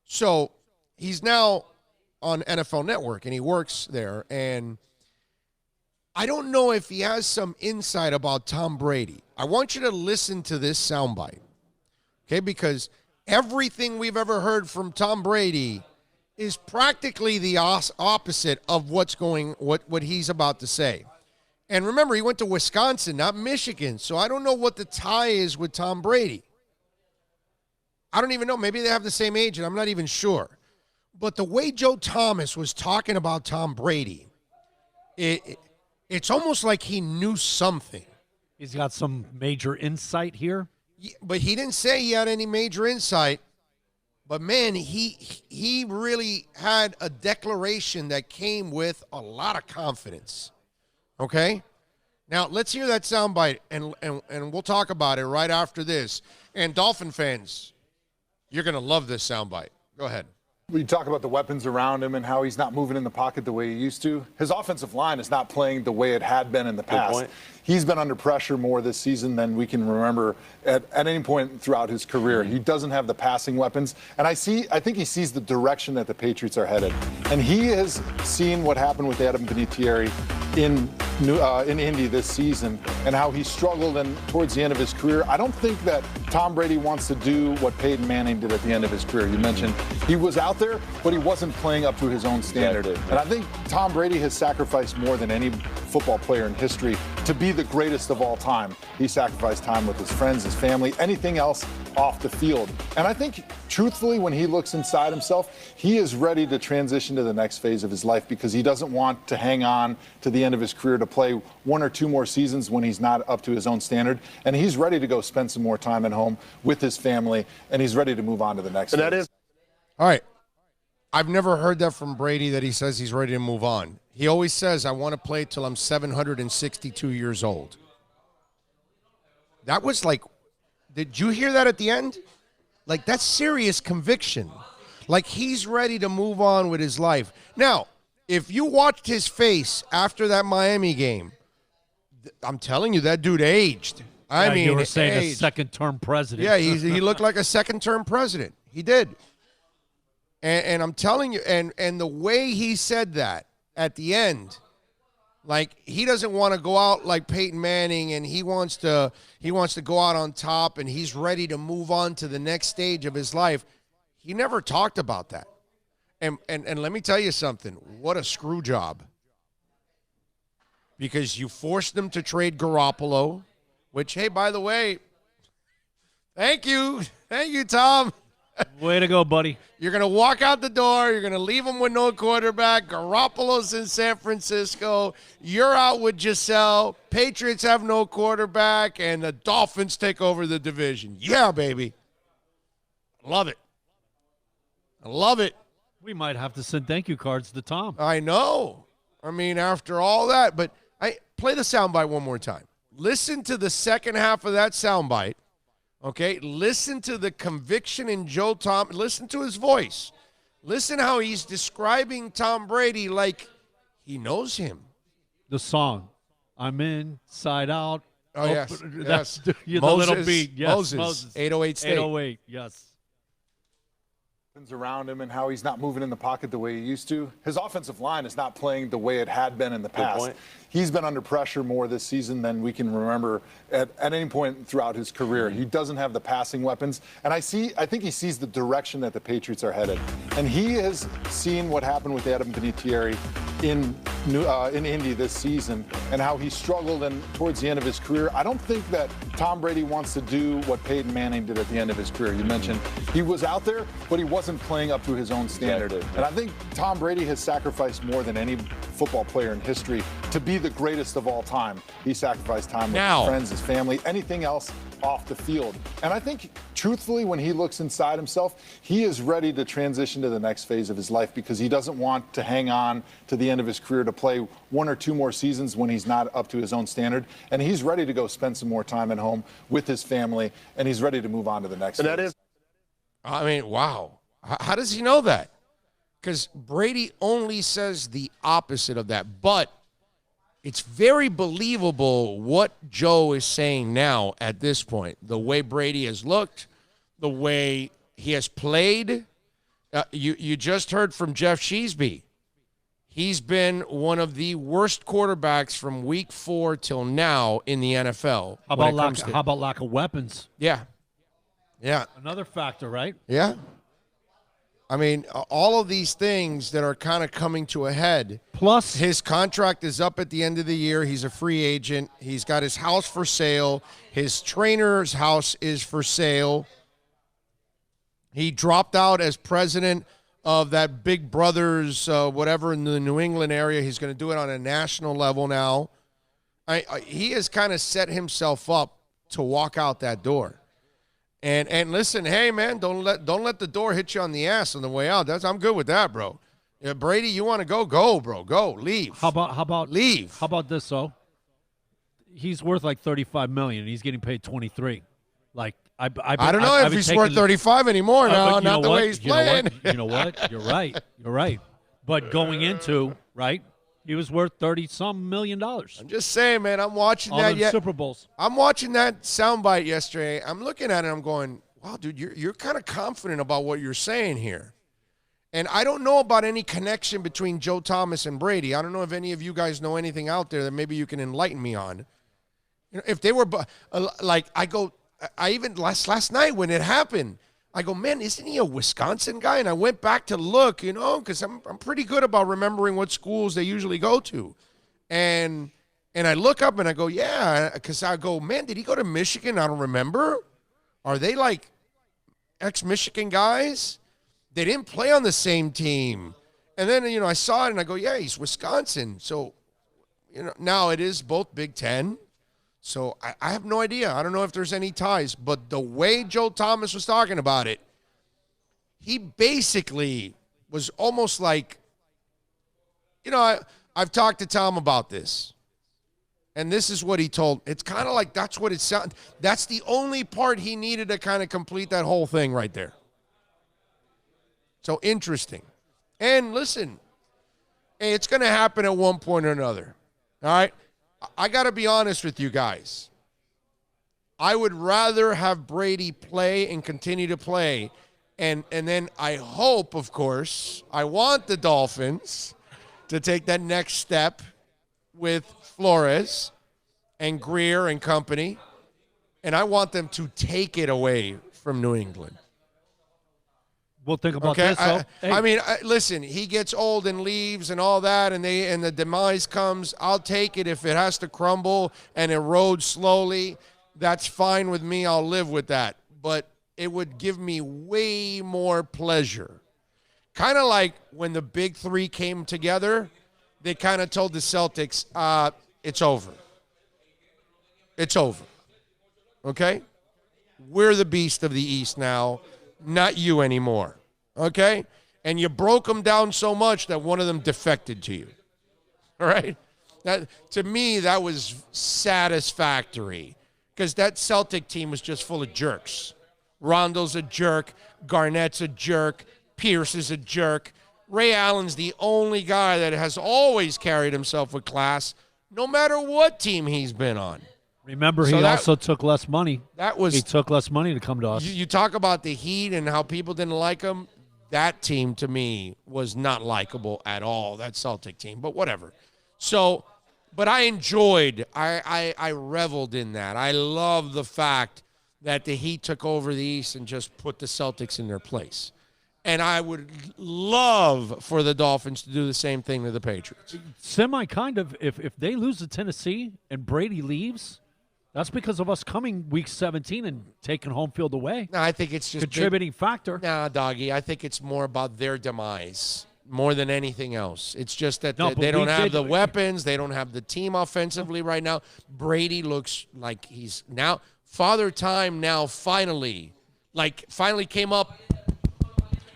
So he's now on NFL Network, and he works there, and I don't know if he has some insight about Tom Brady. I want you to listen to this soundbite, okay? Because everything we've ever heard from Tom Brady is practically the opposite of what he's about to say. And remember, he went to Wisconsin, not Michigan, so I don't know what the tie is with Tom Brady. I don't even know. Maybe they have the same agent. I'm not even sure. But the way Joe Thomas was talking about Tom Brady, it's almost like he knew something. He's got some major insight here. Yeah, but he didn't say he had any major insight. But, man, he really had a declaration that came with a lot of confidence. Okay? Now, let's hear that soundbite, and we'll talk about it right after this. And Dolphin fans, you're going to love this soundbite. Go ahead. We talk about the weapons around him and how he's not moving in the pocket the way he used to. His offensive line is not playing the way it had been in the past. He's been under pressure more this season than we can remember at any point throughout his career. He doesn't have the passing weapons. And I think he sees the direction that the Patriots are headed. And he has seen what happened with Adam Vinatieri in Indy this season and how he struggled and towards the end of his career. I don't think that Tom Brady wants to do what Peyton Manning did at the end of his career. You mentioned he was out there, but he wasn't playing up to his own standard. And I think Tom Brady has sacrificed more than any football player in history to be the greatest of all time. He sacrificed time with his friends, his family, anything else off the field. And I think, truthfully, when he looks inside himself, he is ready to transition to the next phase of his life because he doesn't want to hang on to the end of his career to play 1 or 2 more seasons when he's not up to his own standard. And he's ready to go spend some more time at home with his family, and he's ready to move on to the next phase. That is. All right. I've never heard that from Brady, that he says he's ready to move on. He always says, I want to play till I'm 762 years old. That was like, did you hear that at the end? Like, that's serious conviction. Like, he's ready to move on with his life. Now, if you watched his face after that Miami game, I'm telling you, that dude aged. I mean, you were saying aged. a second-term president. Yeah, he looked like a second-term president. He did. And I'm telling you, and the way he said that at the end, like, he doesn't want to go out like Peyton Manning, and he wants to go out on top, and he's ready to move on to the next stage of his life. He never talked about that. And let me tell you something. What a screw job because you forced them to trade Garoppolo, which, hey, by the way, thank you, Tom. Way to go, buddy. You're going to walk out the door. You're going to leave them with no quarterback. Garoppolo's in San Francisco. You're out with Giselle. Patriots have no quarterback, and the Dolphins take over the division. Yeah, baby. Love it. I love it. We might have to send thank you cards to Tom. I know. I mean, after all that, but I play the soundbite one more time. Listen to the second half of that soundbite. Okay, listen to the conviction in Joe Tom. Listen to his voice. Listen how he's describing Tom Brady like he knows him. The song, I'm inside out. Oh, yes. That's Yes. the Moses, little beat. Yes, Moses. 808 State. 808, yes. Around him and how he's not moving in the pocket the way he used to. His offensive line is not playing the way it had been in the past. He's been under pressure more this season than we can remember at any point throughout his career. He doesn't have the passing weapons, and I think he sees the direction that the Patriots are headed. And he has seen what happened with Adam Vinatieri in Indy this season and how he struggled and towards the end of his career. I don't think that Tom Brady wants to do what Peyton Manning did at the end of his career. You mentioned he was out there, but he wasn't playing up to his own standard. Exactly. And I think Tom Brady has sacrificed more than any football player in history to be the greatest of all time. He sacrificed time with his friends, his family, anything else off the field. And I think, truthfully, when he looks inside himself, he is ready to transition to the next phase of his life because he doesn't want to hang on to the end of his career to play one or two more seasons when he's not up to his own standard. And he's ready to go spend some more time at home with his family, and he's ready to move on to the next phase. That is. I mean, wow. How does he know that? Because Brady only says the opposite of that. But it's very believable what Joe is saying now at this point. The way Brady has looked, the way he has played. You just heard from Jeff Sheesby. He's been one of the worst quarterbacks from week 4 till now in the NFL. How about lack of weapons? Yeah. Yeah. Another factor, right? Yeah. I mean, all of these things that are kind of coming to a head. Plus, his contract is up at the end of the year. He's a free agent. He's got his house for sale. His trainer's house is for sale. He dropped out as president of that Big Brothers, whatever, in the New England area. He's going to do it on a national level now. He has kind of set himself up to walk out that door. And listen, hey man, don't let the door hit you on the ass on the way out. I'm good with that, bro. Yeah, Brady, you want to go, bro. Go, leave. How about leave? How about this though? He's worth like $35 million, and he's getting paid $23. Like I don't know if he's worth 35 anymore now. Not the way he's playing. You know what? You're right. But going into right, he was worth $30-some million. I'm just saying, man. I'm watching all that. Super Bowls. I'm watching that soundbite yesterday. I'm looking at it. I'm going, wow, dude, you're kind of confident about what you're saying here. And I don't know about any connection between Joe Thomas and Brady. I don't know if any of you guys know anything out there that maybe you can enlighten me on. You know, if they were like, I even last night when it happened, I go, man, isn't he a Wisconsin guy? And I went back to look, because I'm pretty good about remembering what schools they usually go to. And I look up and I go, yeah, because I go, man, did he go to Michigan? I don't remember. Are they like ex-Michigan guys? They didn't play on the same team. And then, I saw it and I go, yeah, he's Wisconsin. So, now it is both Big Ten. So I have no idea. I don't know if there's any ties. But the way Joe Thomas was talking about it, he basically was almost like, I've talked to Tom about this. And this is what he told. It's kind of like that's what it sounded. That's the only part he needed to kind of complete that whole thing right there. So interesting. And listen, hey, it's going to happen at one point or another. All right? I got to be honest with you guys. I would rather have Brady play and continue to play. And then I hope, of course, I want the Dolphins to take that next step with Flores and Greer and company. And I want them to take it away from New England. We'll think about Okay, this. Though. Hey, I mean, listen. He gets old and leaves and all that, and the demise comes. I'll take it if it has to crumble and erode slowly. That's fine with me. I'll live with that. But it would give me way more pleasure. Kind of like when the big three came together, they kind of told the Celtics, it's over. It's over. Okay? We're the beast of the East now, not you anymore. Okay? And you broke them down so much that one of them defected to you. All right? That, to me, that was satisfactory because that Celtic team was just full of jerks. Rondo's a jerk. Garnett's a jerk. Pierce is a jerk. Ray Allen's the only guy that has always carried himself with class, no matter what team he's been on. remember, So he that- also took less money. That was He took less money to come to us. you talk about the Heat and how people didn't like him. That team to me was not likable at all. That Celtic team, but whatever. So, but I enjoyed. I reveled in that. I love the fact that the Heat took over the East and just put the Celtics in their place. And I would love for the Dolphins to do the same thing to the Patriots. Semi kind of. If they lose to Tennessee and Brady leaves, that's because of us coming week 17 and taking home field away. No, I think it's just Contributing factor. Nah, doggy. I think it's more about their demise more than anything else. It's just that No, they but don't we have did- the weapons. They don't have the team offensively right now. Brady looks like he's now Father Time now finally came up.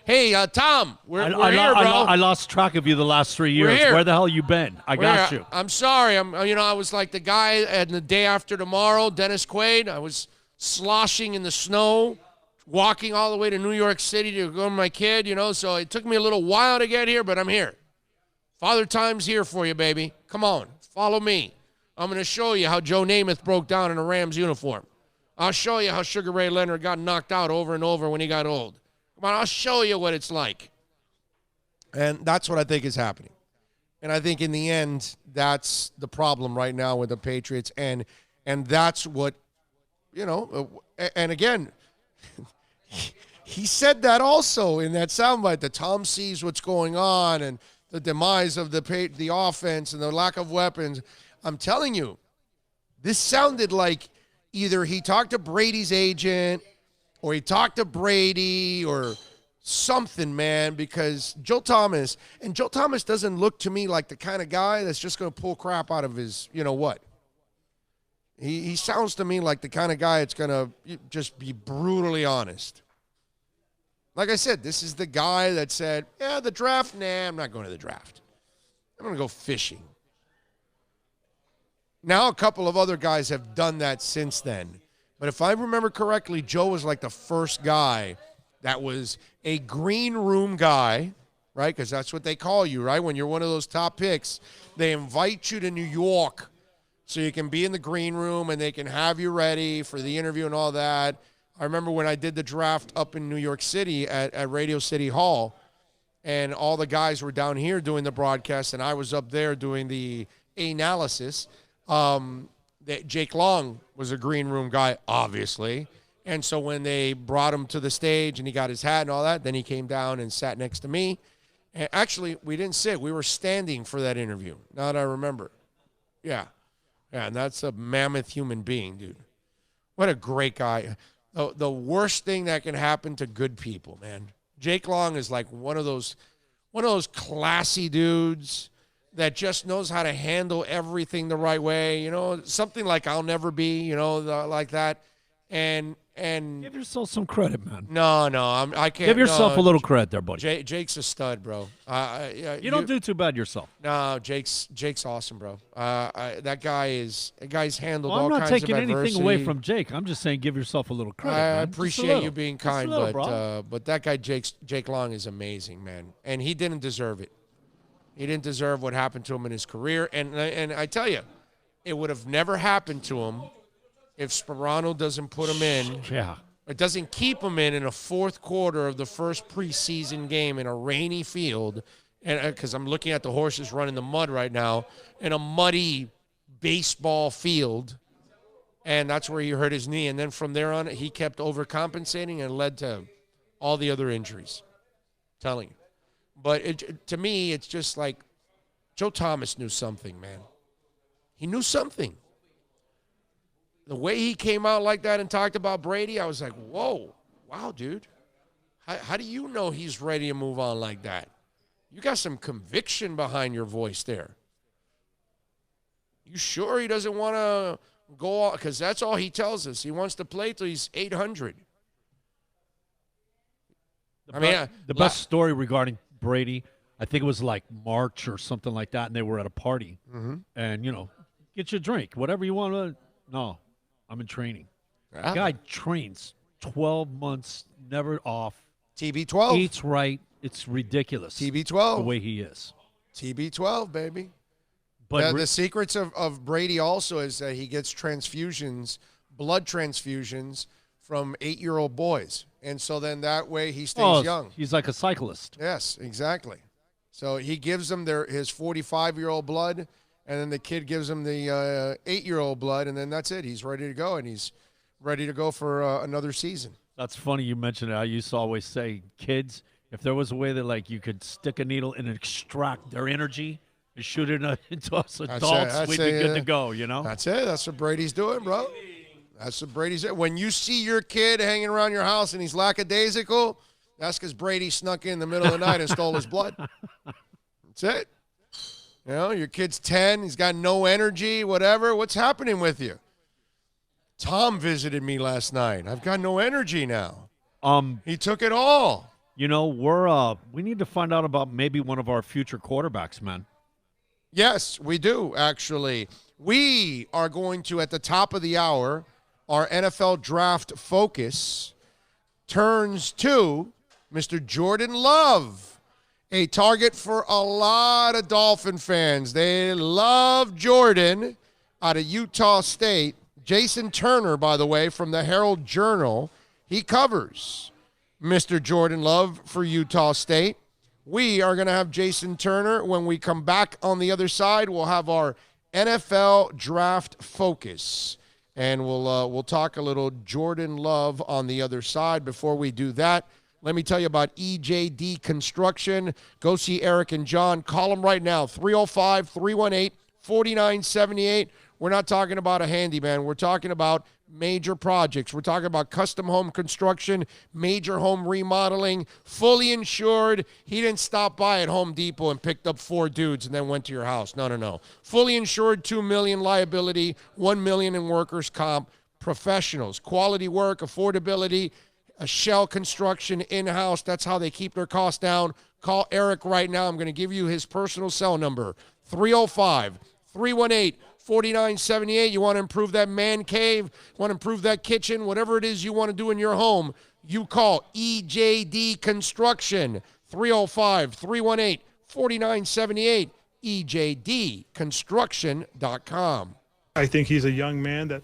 Hey, Tom, we're here, bro. I lost track of you the last 3 We're years. here. Where the hell you been? I got We're- you. I'm sorry. I was like the guy and the day after tomorrow, Dennis Quaid. I was sloshing in the snow, walking all the way to New York City to go to my kid, so it took me a little while to get here, but I'm here. Father Time's here for you, baby. Come on, follow me. I'm going to show you how Joe Namath broke down in a Rams uniform. I'll show you how Sugar Ray Leonard got knocked out over and over when he got old. Come on, I'll show you what it's like. And that's what I think is happening. And I think in the end, that's the problem right now with the Patriots. And that's what, and again, he said that also in that soundbite that Tom sees what's going on and the demise of the offense and the lack of weapons. I'm telling you, this sounded like either he talked to Brady's agent or he talked to Brady or something, man, because Joe Thomas doesn't look to me like the kind of guy that's just going to pull crap out of his, what. He sounds to me like the kind of guy that's going to just be brutally honest. Like I said, this is the guy that said, yeah, the draft, nah, I'm not going to the draft. I'm going to go fishing. Now a couple of other guys have done that since then. But if I remember correctly, Joe was like the first guy that was a green room guy, right? Because that's what they call you, right? When you're one of those top picks, they invite you to New York so you can be in the green room and they can have you ready for the interview and all that. I remember when I did the draft up in New York City at Radio City Hall, and all the guys were down here doing the broadcast, and I was up there doing the analysis. Jake Long was a green room guy, obviously. And so when they brought him to the stage and he got his hat and all that, then he came down and sat next to me. And actually, we didn't sit. We were standing for that interview. Now that I remember. Yeah. Yeah, and that's a mammoth human being, dude. What a great guy. The worst thing that can happen to good people, man. Jake Long is like one of those classy dudes that just knows how to handle everything the right way, something like I'll never be, like that. And Give yourself some credit, man. no, I can't. Give yourself no, a little credit there, buddy. Jake's a stud, bro. You don't do too bad yourself. No, Jake's awesome, bro. That guy's handled Well, all I'm not kinds taking of anything adversity. away from Jake. I'm just saying give yourself a little credit. I man. Just a appreciate little. you being Just a kind, little, bro. but that guy Jake Long is amazing, man, and he didn't deserve it. He didn't deserve what happened to him in his career, and I tell you, it would have never happened to him if Sperano doesn't put him in. Yeah. It doesn't keep him in a fourth quarter of the first preseason game in a rainy field, and because I'm looking at the horses running the mud right now in a muddy baseball field, and that's where he hurt his knee. And then from there on, he kept overcompensating and led to all the other injuries. Telling you. But to me, it's just like Joe Thomas knew something, man. He knew something. The way he came out like that and talked about Brady, I was like, whoa, wow, dude. How do you know he's ready to move on like that? You got some conviction behind your voice there. You sure he doesn't want to go on? Because that's all he tells us. He wants to play till he's 800. The best story regarding Brady, I think it was like March or something like that, and they were at a party. Mm-hmm. And, get you a drink, whatever you want to. No, I'm in training. Yeah. Guy trains 12 months, never off. TB12. Eats right. It's ridiculous. TB12. The way he is. TB12, baby. But the secrets of Brady also is that he gets transfusions, blood transfusions from 8-year-old boys. And so then that way he stays young. He's like a cyclist. Yes, exactly. So he gives them his 45-year-old blood, and then the kid gives him the 8-year-old blood, and then that's it. He's ready to go, and he's ready to go for another season. That's funny you mentioned it. I used to always say, kids, if there was a way that like you could stick a needle and extract their energy and shoot it into us adults, we'd be good to go, That's it. That's what Brady's doing, bro. That's what Brady's doing. When you see your kid hanging around your house and he's lackadaisical, that's because Brady snuck in the middle of the night and stole his blood. That's it. Your kid's 10. He's got no energy, whatever. What's happening with you? Tom visited me last night. I've got no energy now. He took it all. We need to find out about maybe one of our future quarterbacks, man. Yes, we do, actually. We are going to, at the top of the hour, our NFL draft focus turns to Mr. Jordan Love, a target for a lot of Dolphin fans. They love Jordan out of Utah State. Jason Turner, by the way, from the Herald Journal, he covers Mr. Jordan Love for Utah State. We are going to have Jason Turner. When we come back on the other side, we'll have our NFL draft focus. And we'll talk a little Jordan Love on the other side. Before we do that, let me tell you about EJD Construction. Go see Eric and John. Call them right now, 305-318-4978. We're not talking about a handyman. We're talking about major projects. We're talking about custom home construction, major home remodeling, fully insured. He didn't stop by at Home Depot and picked up 4 dudes and then went to your house. No. Fully insured, $2 million liability, $1 million in workers' comp. Professionals, quality work, affordability, a shell construction in-house. That's how they keep their costs down. Call Eric right now. I'm going to give you his personal cell number, 305-318-4978. You want to improve that man cave, want to improve that kitchen, whatever it is you want to do in your home, you call EJD Construction, 305-318-4978, EJDconstruction.com. I think he's a young man that